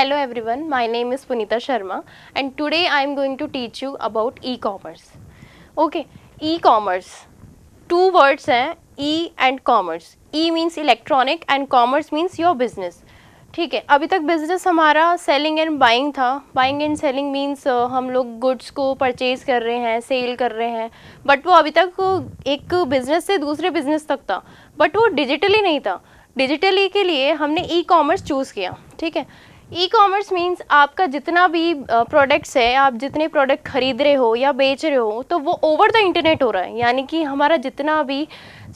Hello everyone, my name is Punita Sharma and today I am going to teach you about e-commerce. Okay, e-commerce. Two words हैं e and commerce. E means electronic and commerce means your business. ठीक है, अभी तक business हमारा selling and buying था. Buying and selling means हम लोग goods को परचेज कर रहे हैं, सेल कर रहे हैं, बट वो अभी तक एक बिजनेस से दूसरे बिजनेस तक था, बट वो डिजिटली नहीं था. डिजिटली के लिए हमने ई कॉमर्स चूज़ किया. ठीक है, ई कॉमर्स मीन्स आपका जितना भी प्रोडक्ट्स है, आप जितने प्रोडक्ट खरीद रहे हो या बेच रहे हो, तो वो ओवर द इंटरनेट हो रहा है. यानी कि हमारा जितना भी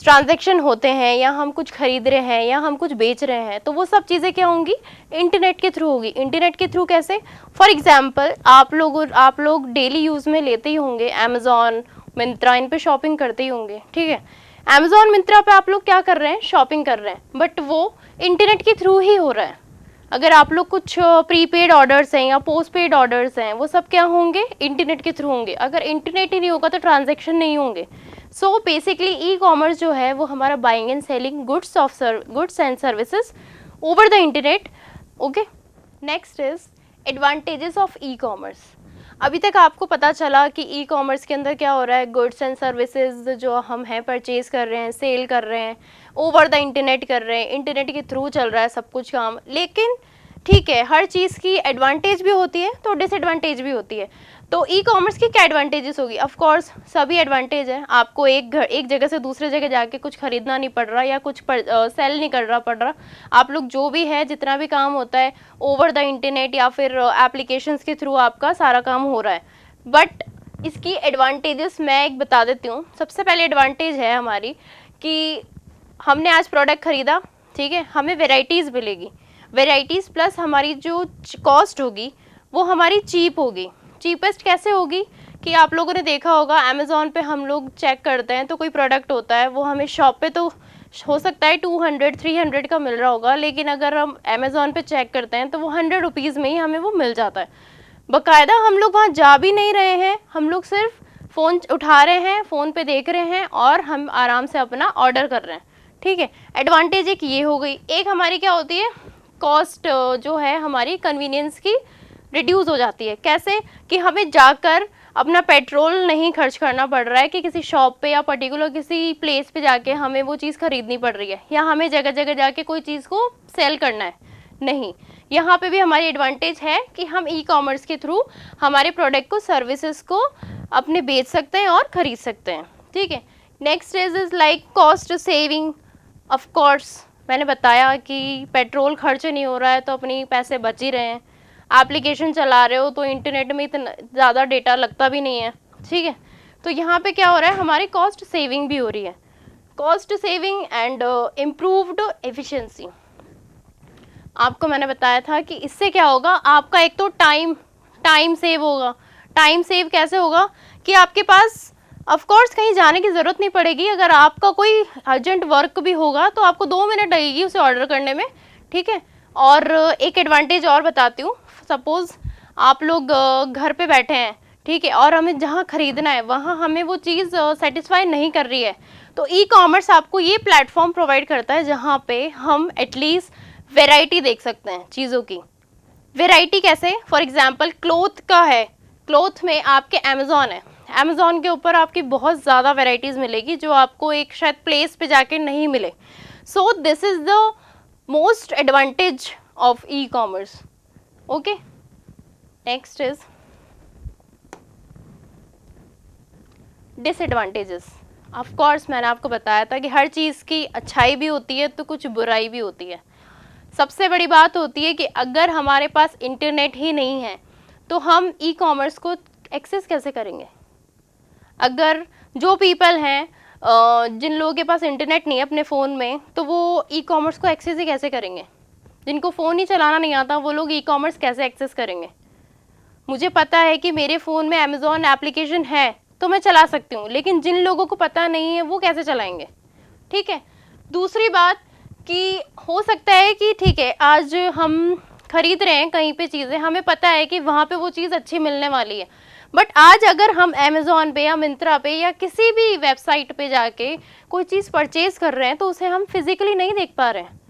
ट्रांजैक्शन होते हैं, या हम कुछ खरीद रहे हैं या हम कुछ बेच रहे हैं, तो वो सब चीज़ें क्या होंगी, इंटरनेट के थ्रू होगी. इंटरनेट के थ्रू कैसे? फॉर एग्जांपल आप लोग डेली यूज़ में लेते ही होंगे अमेज़ॉन, मिंत्रा, इन पे शॉपिंग करते ही होंगे. ठीक है, अमेज़ॉन, मिंत्रा पे आप लोग क्या कर रहे हैं, शॉपिंग कर रहे हैं, बट वो इंटरनेट के थ्रू ही हो रहा है. अगर आप लोग कुछ प्रीपेड ऑर्डर्स हैं या पोस्ट पेड ऑर्डर्स हैं, वो सब क्या होंगे, इंटरनेट के थ्रू होंगे. अगर इंटरनेट ही नहीं होगा तो ट्रांजैक्शन नहीं होंगे. सो बेसिकली ई कॉमर्स जो है वो हमारा buying and selling goods and services over the internet. Okay, next is advantages of e commerce. अभी तक आपको पता चला कि ई कॉमर्स के अंदर क्या हो रहा है, गुड्स एंड सर्विसेज जो हम हैं परचेज कर रहे हैं, सेल कर रहे हैं, ओवर द इंटरनेट कर रहे हैं, इंटरनेट के थ्रू चल रहा है सब कुछ काम. लेकिन ठीक है, हर चीज़ की एडवांटेज भी होती है तो डिसएडवांटेज भी होती है. तो ई कॉमर्स की क्या एडवांटेजेस होगी? ऑफ कोर्स सभी एडवांटेज है. आपको एक जगह से दूसरे जगह जाके कुछ खरीदना नहीं पड़ रहा या कुछ सेल नहीं पड़ रहा. आप लोग जो भी है, जितना भी काम होता है ओवर द इंटरनेट या फिर एप्लीकेशंस के थ्रू आपका सारा काम हो रहा है. बट इसकी एडवांटेजेस मैं एक बता देती हूँ. सबसे पहले एडवांटेज है हमारी कि हमने आज प्रोडक्ट खरीदा, ठीक है, हमें वेराइटीज़ मिलेगी. वेराइटीज़ प्लस हमारी जो कॉस्ट होगी वो हमारी चीप होगी. चीपेस्ट कैसे होगी कि आप लोगों ने देखा होगा अमेज़ॉन पे हम लोग चेक करते हैं तो कोई प्रोडक्ट होता है, वो हमें शॉप पे तो हो सकता है 200-300 का मिल रहा होगा, लेकिन अगर हम अमेज़ॉन पे चेक करते हैं तो वो 100 रुपीज़ में ही हमें वो मिल जाता है. बाकायदा हम लोग वहाँ जा भी नहीं रहे हैं, हम लोग सिर्फ फ़ोन उठा रहे हैं, फ़ोन पे देख रहे हैं और हम आराम से अपना ऑर्डर कर रहे हैं. ठीक है, एडवांटेज एक ये हो गई. एक हमारी क्या होती है, कॉस्ट जो है हमारी कन्वीनियंस की रिड्यूस हो जाती है. कैसे कि हमें जाकर अपना पेट्रोल नहीं खर्च करना पड़ रहा है कि किसी शॉप पे या पर्टिकुलर किसी प्लेस पे जाके हमें वो चीज़ खरीदनी पड़ रही है, या हमें जगह जगह जाके कोई चीज़ को सेल करना है. नहीं, यहाँ पे भी हमारी एडवांटेज है कि हम ई कॉमर्स के थ्रू हमारे प्रोडक्ट को, सर्विसेज को अपने बेच सकते हैं और ख़रीद सकते हैं. ठीक है, next is like cost saving. Of course मैंने बताया कि पेट्रोल खर्च नहीं हो रहा है तो अपनी पैसे बच ही रहे हैं. एप्लीकेशन चला रहे हो तो इंटरनेट में इतना ज़्यादा डेटा लगता भी नहीं है. ठीक है, तो यहाँ पे क्या हो रहा है, हमारी कॉस्ट सेविंग भी हो रही है. Cost saving and improved efficiency. आपको मैंने बताया था कि इससे क्या होगा, आपका एक तो टाइम सेव होगा. टाइम सेव कैसे होगा कि आपके पास ऑफ कोर्स कहीं जाने की ज़रूरत नहीं पड़ेगी. अगर आपका कोई अर्जेंट वर्क भी होगा तो आपको 2 मिनट लगेगी उसे ऑर्डर करने में. ठीक है, और एक एडवांटेज और बताती हूँ. सपोज़ आप लोग घर पे बैठे हैं, ठीक है, और हमें जहाँ ख़रीदना है वहाँ हमें वो चीज़ सेटिस्फाई नहीं कर रही है, तो ई कॉमर्स आपको ये प्लेटफॉर्म प्रोवाइड करता है जहाँ पे हम एटलीस्ट वैरायटी देख सकते हैं चीज़ों की. वैरायटी कैसे? फॉर एग्जांपल क्लोथ का है, क्लोथ में आपके अमेज़ॉन है, अमेज़ॉन के ऊपर आपकी बहुत ज़्यादा वैरायटीज़ मिलेगी जो आपको एक शायद प्लेस पे जाके नहीं मिले. So this is the most advantage of e commerce. Okay, next is disadvantages. Of course मैंने आपको बताया था कि हर चीज़ की अच्छाई भी होती है तो कुछ बुराई भी होती है. सबसे बड़ी बात होती है कि अगर हमारे पास इंटरनेट ही नहीं है तो हम ई कॉमर्स को एक्सेस कैसे करेंगे. अगर जो पीपल हैं, जिन लोगों के पास इंटरनेट नहीं है अपने फ़ोन में, तो वो ई कॉमर्स को एक्सेस ही कैसे करेंगे. जिनको फ़ोन ही चलाना नहीं आता वो लोग ई कॉमर्स कैसे एक्सेस करेंगे. मुझे पता है कि मेरे फ़ोन में अमेज़ॉन एप्लीकेशन है तो मैं चला सकती हूँ, लेकिन जिन लोगों को पता नहीं है वो कैसे चलाएंगे. ठीक है, दूसरी बात कि हो सकता है कि ठीक है आज हम खरीद रहे हैं कहीं पे चीज़ें, हमें पता है कि वहाँ पे वो चीज़ अच्छी मिलने वाली है, बट आज अगर हम अमेज़ॉन पे या मिंत्रा पे या किसी भी वेबसाइट पे जाके कोई चीज़ परचेज़ कर रहे हैं तो उसे हम फिज़िकली नहीं देख पा रहे हैं.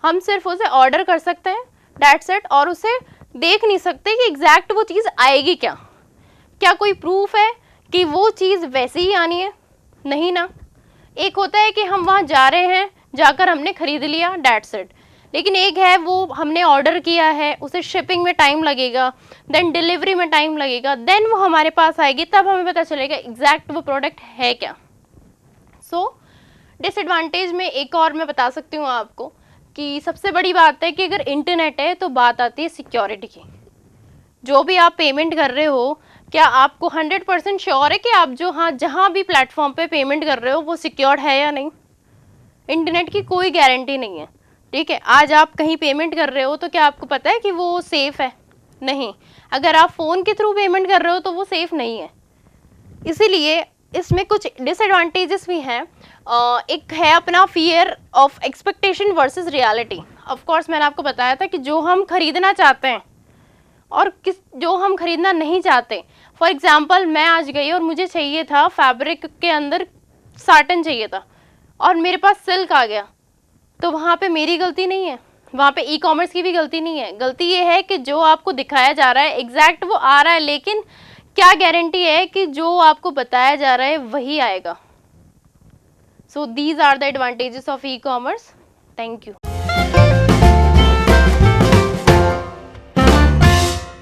हम सिर्फ उसे ऑर्डर कर सकते हैं, दैट्स इट, और उसे देख नहीं सकते कि एग्जैक्ट वो चीज़ आएगी क्या। क्या कोई प्रूफ है कि वो चीज़ वैसे ही आनी है? नहीं ना। एक होता है कि हम वहाँ जा रहे हैं, जाकर हमने खरीद लिया, डेट्स इट। लेकिन एक है वो हमने ऑर्डर किया है, उसे शिपिंग में टाइम लगेगा, देन डिलीवरी में टाइम लगेगा, देन वो हमारे पास आएगी, तब हमें पता चलेगा एग्जैक्ट वो प्रोडक्ट है क्या। सो डिसएडवांटेज में एक और मैं बता सकती हूँ आपको कि सबसे बड़ी बात है कि अगर इंटरनेट है तो बात आती है सिक्योरिटी की। जो भी आप पेमेंट कर रहे हो, क्या आपको 100% श्योर है कि आप जो हाँ जहाँ भी प्लेटफॉर्म पे पेमेंट कर रहे हो वो सिक्योर्ड है या नहीं? इंटरनेट की कोई गारंटी नहीं है, ठीक है। आज आप कहीं पेमेंट कर रहे हो तो क्या आपको पता है कि वो सेफ है? नहीं। अगर आप फ़ोन के थ्रू पेमेंट कर रहे हो तो वो सेफ नहीं है। इसीलिए इसमें कुछ डिसएडवांटेजेस भी हैं। एक है अपना fear of expectation versus reality. Of course मैंने आपको बताया था कि जो हम खरीदना चाहते हैं और जो हम खरीदना नहीं चाहते। फॉर एग्जाम्पल, मैं आज गई और मुझे चाहिए था फैब्रिक के अंदर साटन चाहिए था और मेरे पास सिल्क आ गया, तो वहाँ पे मेरी गलती नहीं है, वहाँ पे ई कॉमर्स की भी गलती नहीं है। गलती ये है कि जो आपको दिखाया जा रहा है एग्जैक्ट वो आ रहा है, लेकिन क्या गारंटी है कि जो आपको बताया जा रहा है वही आएगा। So these are the advantages of e commerce. Thank you.